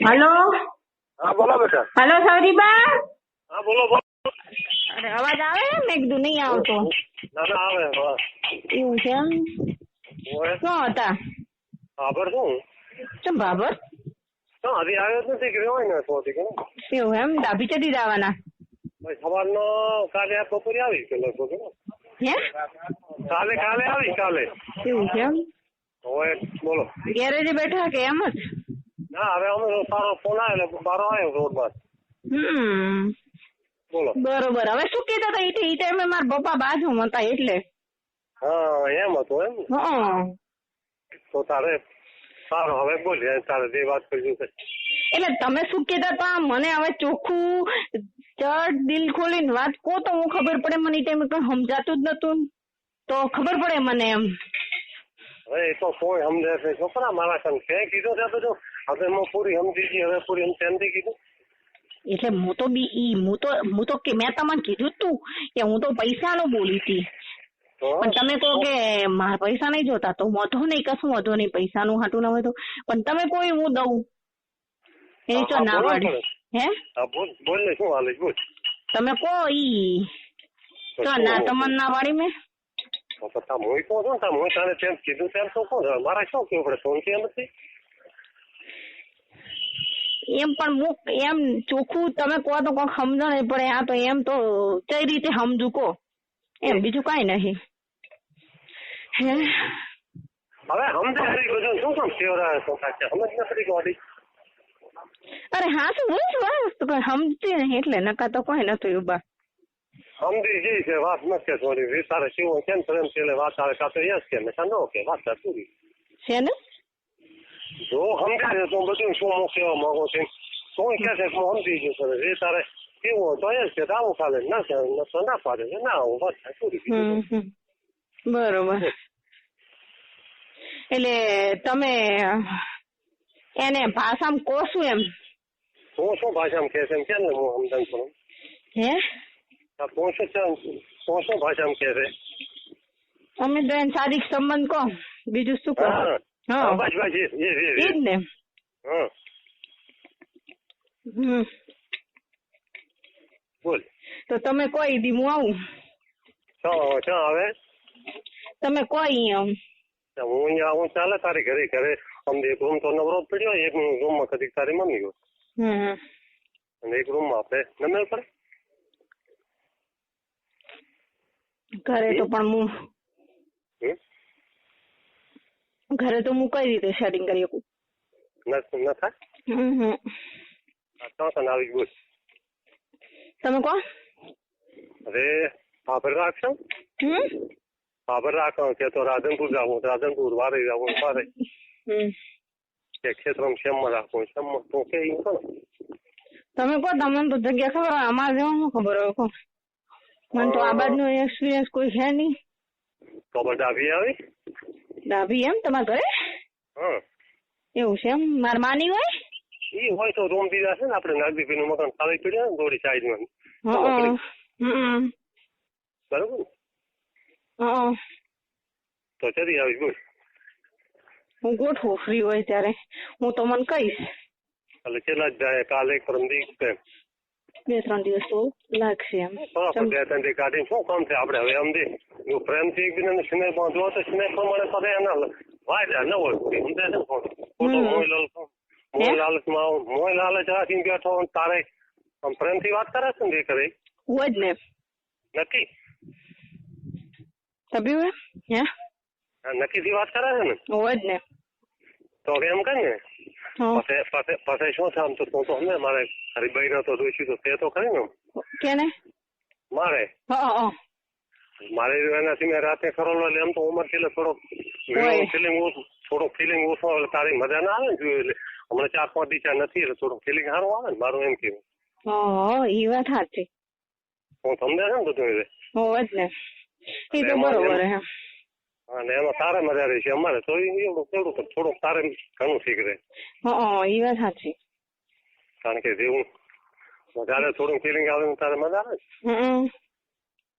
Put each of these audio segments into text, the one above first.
Hello. હા બોલો બેટા. હલો સૌરીબા. હા બોલો બોલો. અરે અવાજ આવે? મેં કીધું નહીં આવતો. ના ના આવે. હા એવું છે એમ. શું હતા? ખબર શું શું બાબર? તો હજી આવ્યો જ નથી કે હોય ને તો કે એવું એમ. ડાભી ચડી જવાના? ભાઈ સવારનો કાલે બપોરે આવી કે લગભગ હે? કાલે આવી કાલે. એવું છે એમ. હવે બોલો. ગેરેજે બેઠા કે એમ જ? ના હવે અમે તારો ફોન આવ્યો બારો આવ્યો રોડમાં. બોલો. બરોબર. હવે શું કહેતા હતા? એ ટાઈમે મારા પપ્પા બાજુમાં હતા એટલે. હા એમ હતું એમ. હા. તો તારે સારું હવે બોલ તારે જે વાત કરી છે. એટલે તમે શું કહેતા હતા? મને હવે ચોખ્ખું ચડ દિલ ખોલીને વાત કહો તો હું ખબર પડે. મને એ ટાઈમે કઈ સમજાતું જ નતું તો ખબર પડે મને એમ. હવે એ તો કોઈ સમજે છે છોકરા મારા સંગ ક્યાંય કીધું છે બધું. હવે હું પૂરી સમજી ગઈ. હવે પૂરી સમજી કીધું. એટલે હું તો કે મેં તમને કીધું તું કે હું તો પૈસાનું બોલી હતી. પણ તમે કહો કે મારા પૈસા નહીં જોતા તો વાંધો નહીં, કશું વાંધો નહીં, પૈસાનું હાટું ના હોય તો. પણ તમે કોઈ હું દઉં એની તો ના પાડી. હે બોલ ને શું હાલે બોલ. તમે કહો ઈ તો ના તમને ના પાડી મેં. હું કહું છું ને હું તને તેમ કીધું તેમ તો કોણ મારે શું કેવું પડે ફોન કેમ નથી એમ પણ હું એમ ચોખ્ખું તમે કહો તો કોઈક સમજો નહીં પડે. આ તો એમ તો કઈ રીતે સમજુ કહો એમ, બીજું કઈ નહીં. હે હવે સમજે ખરી બધું શું કામ કેવડા સમજ નથી ગાડી. અરે હા શું બોલ કઈ સમજતી નહીં એટલે નકા તો કોઈ નતું ઉભા. સમજી જઈ છે વાત નથી થોડી તારે શિવ કેમ પ્રેમ છે વાત આવે કાતો યસ કે ન કે વાત પૂરી છે ને. જો સમજાય તો બધું શું હું કહેવા માંગુ છું કોઈ કહે છે હું સમજી ગયું છે જે તારે કેવું હોય તો યસ કે આવું ચાલે ના કે ના પાડે છે ના આવું વાત પૂરી. બરોબર. એટલે તમે એને ભાષામાં કહો શું એમ? હું શું ભાષામાં કહે છે એમ કેમ ને હું સમજણ કરું. હે હું શું ભાષામાં કહે છે? અમે તો એને શારીરિક સંબંધ કહો, બીજું શું કહો? હા બસ એ જ ને. બોલ. તો તમે કોઈ દી હું આવું. ક્યાં આવે? તમે કોઈ આમ હું અહીંયા આવું ચાલે તારી ઘરે અમને એક રૂમ તો નવરો પડ્યો. એક રૂમમાં કદી તારી મમ્મી હોય અને એક રૂમમાં આપણે નમેલ પડે. ઘરે તો પણ હું ઘરે તો હું કઈ રીતે સેટિંગ કરી શકું? ન થાય. તને આવી બોલ. તમે કહો. અરે ખબર રાખશો ખબર રાખો કે તો રાધનપુર જવું રાધનપુર વારે જવું વારે કે ક્ષેત્રમાં શેમમાં રાખવું શેમમાં તો કે તમે કહો. તમને તો જગ્યા ખબર હોય, અમારે જેવું શું ખબર હોય કહો. મને તો આ બાજુનો એક્સપિરિયન્સ કોઈ છે નહીં. ખબર ડાભી આવી? ડાભી એમ તમારા ઘરે? એવું છે એમ. મારા માની હોય ઈ હોય તો રૂમ દીધા છે ને આપણે નાગદીપી નું મકાન ખાલી પડ્યા ને થોડી સાઈડમાં. બરોબર ને? તો ચડી આવી બોલ. હું ગોઠવું ફ્રી હોય ત્યારે હું તો મને કહીશ. એટલે કેટલા જ જાય કાલે પરમ દિવસ 2-3 દિવસ તો લાગશે એમ. 2-3 દિવસ કાઢીને શું કામ છે આપણે હવે સમજે જો પ્રેમથી એકબીજાને સ્નેહ બાંધવો તો સ્નેહ પ્રમાણે કરે એના વાયદા ન હોય સમજે ને. ખોટો મોહ લાલચ રાખીને બેઠો તારે પ્રેમથી વાત કરે છે ને કરે હોય જ ને નક્કી તબી હે નક્કી થી વાત કરે છે ને હોય જ ને. તો એમ કર ને પછી શું થાય તો તું તો સમજે મારે ખરી બહેનો તો જોઈશું તો તે તો ખરી ને કેને મારે એનાથી મેં રાતે ખરોલો એટલે એમ તો ઉંમર છે એટલે થોડોક ફિલિંગ ઓછો એટલે તારી મજા ના આવે ને જોયું એટલે હમણાં 4-5 દિવસ નથી એટલે થોડું ફિલિંગ સારું આવે ને મારું એમ કેવું. એ વાત સાચી. હું સમજે છે ને બધું હોય જ ને. એ તો બરોબર હે. અને એમાં તારે મજા રહી છે અમારે તો એવું થોડુંક તારે ઘણું શીખરે. એ વાત સાચી. કારણ કે જેવું વધારે થોડું ફિલિંગ આવે તારે મજા આવે ને.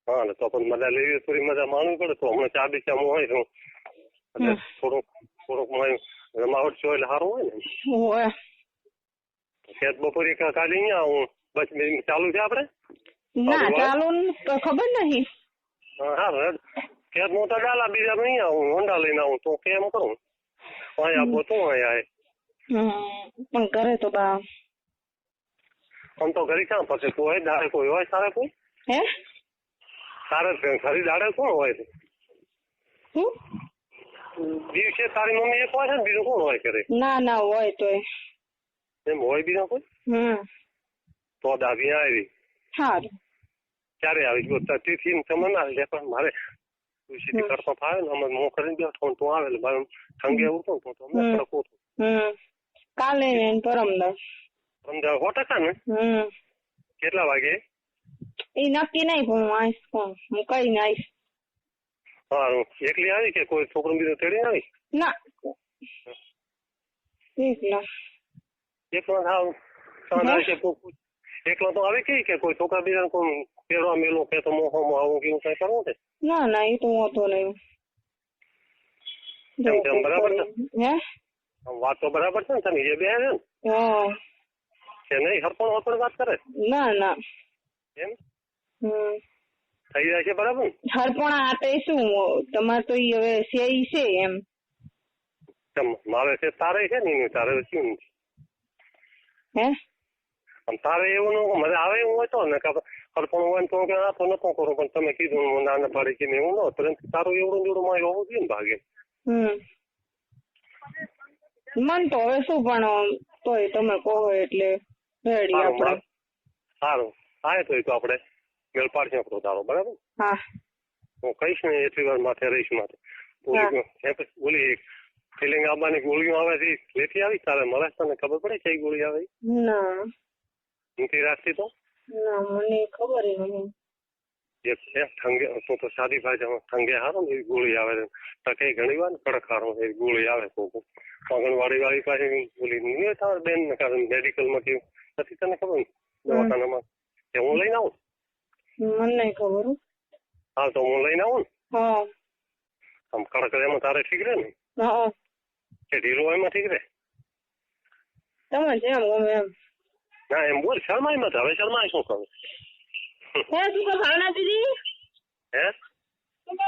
હા ને તો પણ મજા લેવી થોડી મજા માનવી પડે. તો હમણાં 4 દિવસ હોય તો એટલે થોડુંક રમાવટ છો એટલે સારું હોય ને. ખેત બપોરે કાલે અહીંયા આવું બસ ચાલુ છે આપણે ના ચાલુ તો ખબર નહીં. હા ખેત હું તો ડાલા બીજા નહીં આવું હોન્ડા લઈને આવું તો કેમ કરું અહીંયા આપો તું અહીંયા પણ કરે તો બા આમ તો ઘરે ક્યાં પછી તું હોય દાડે કોઈ હોય તારે કોઈ હે તારે ઘરે દાડે કોણ હોય દિવસે તારી મમ્મી એક હોય છે ને બીજું કોણ હોય કરે ના ના હોય તો એમ હોય બીજા કોઈ તો દાદી આવી સારું ક્યારે આવી ગયો તેથી તમે ના લે પણ મારે સીધી કરતો ફાવે ને અમે હું કરીને બેઠો તું આવે એટલે મારે ઠંગે ઉઠું તો અમે પડકો કાલે પરમદાર 100% ને કેટલા વાગે એ નક્કી નહીં પણ હું આવીશ કોણ હું કઈ ને આવીશ. સારું એકલી આવી કે કોઈ છોકરો બીજો તેડી આવી ના એકલો એકલો તો આવી કે કોઈ છોકરા બીજા કોઈ પહેરવા મેલો કે તો મોહમાં આવું કેવું કઈ કરવું છે ના ના એ તો વાંધો નહીં. બરાબર છે વાત તો બરાબર છે ને તમે એ બે છે ને કે નહીં હરપણ વાત કરે ના ના એમ થઈ જાય છે બરાબર હરપણા હાથે શું તમારે તો હવે છે એમ મારે છે તારે છે ને તારે શું હે તારે એવું મને આવે એવું હોય તો ને હરપણ હોય ને તો કે આ તો નતો કરું પણ તમે કીધું ના ના પાડી કે એવું ન પરંતુ તારું એવડું જોડું માં હોવું જોઈએ ને ભાગે મન તો હવે શું પણ તોય તમે કહો એટલે રેડી આપણે સારું આવે તો આપણે મેળ પાડશે આપણો તારો બરાબર હા હું કહીશ ને એટલી વાર માથે રહીશ માથે બોલી ફિલિંગ આવવાની ગોળીઓ આવે છે લેતી આવી તારે મળે તને ખબર પડે કઈ ગોળી આવે ના નથી રાખતી તો ના મને ખબર નહીં ઠંગે તો સાદી ભાષામાં ઠંગે હારો ને એવી ગોળી આવે છે કઈ ઘણી વાર કડક હારો એવી ગોળી આવે તો આંગણવાડી વાળી પાસે બોલી નહીં તારે બેન ને કારણ મેડિકલમાં કેવું નથી તને ખબર ને દવાખાનામાં કે હું લઈને આવું મને નહીં ખબર હા તો હું લઈને આવું ને હા આમ કડક એમાં તારે ઠીક રહે ને હા કે ઢીલું એમાં ઠીક રહે તમે જેમ ગમે એમ ના એમ બોલ શર્માય મત હવે શર્માય શું કરું હે તું તો ભાવના દીદી હે તું તો